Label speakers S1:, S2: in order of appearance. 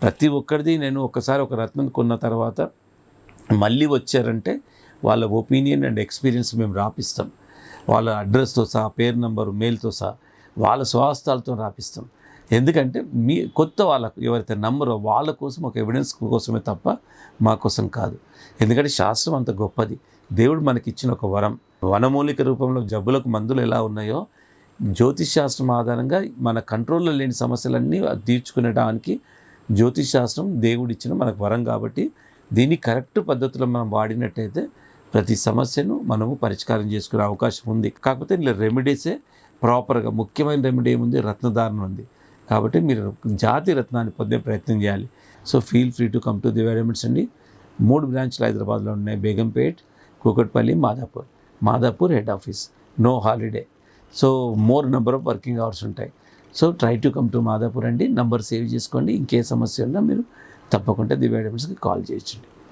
S1: ప్రతి ఒక్కరిది నేను ఒకసారి ఒక రత్నం కొన్న తర్వాత మళ్ళీ వచ్చారంటే వాళ్ళ ఒపీనియన్ అండ్ ఎక్స్పీరియన్స్ మేము రాపిస్తాం. వాళ్ళ అడ్రస్తో సహా, పేరు నంబరు, మెయిల్తో సహా, వాళ్ళ స్వహస్తాలతో రాపిస్తాం. ఎందుకంటే మీ కొత్త వాళ్ళకు ఎవరైతే నమ్మరో వాళ్ళ కోసం ఒక ఎవిడెన్స్ కోసమే తప్ప మా కోసం కాదు. ఎందుకంటే శాస్త్రం అంత గొప్పది. దేవుడు మనకిచ్చిన ఒక వరం. వనమూలిక రూపంలో జబ్బులకు మందులు ఎలా ఉన్నాయో, జ్యోతిష్ శాస్త్రం ఆధారంగా మన కంట్రోల్లో లేని సమస్యలన్నీ తీర్చుకునేటానికి జ్యోతిష్ శాస్త్రం దేవుడిచ్చిన మనకు వరం. కాబట్టి దీన్ని కరెక్ట్ పద్ధతిలో మనం వాడినట్టయితే ప్రతి సమస్యను మనము పరిష్కారం చేసుకునే అవకాశం ఉంది. కాకపోతే ఇలా రెమెడీసే ప్రాపర్గా, ముఖ్యమైన రెమెడీ ఏముంది, రత్నధారణ ఉంది. కాబట్టి మీరు జాతి రత్నాన్ని పొందే ప్రయత్నం చేయాలి. So feel free to come to Divya diamonds అండి. 3 బ్రాంచ్లు హైదరాబాద్లో ఉన్నాయి. Begumpet, Kukatpally, Madhapur head office. No holiday. So more number of working hours ఉంటాయి. So try to come to Madhapur అండి. నంబర్ సేవ్ చేసుకోండి. ఇంకే సమస్య ఉన్నా మీరు తప్పకుండా దివ్య డైమండ్స్కి కాల్ చేయొచ్చండి.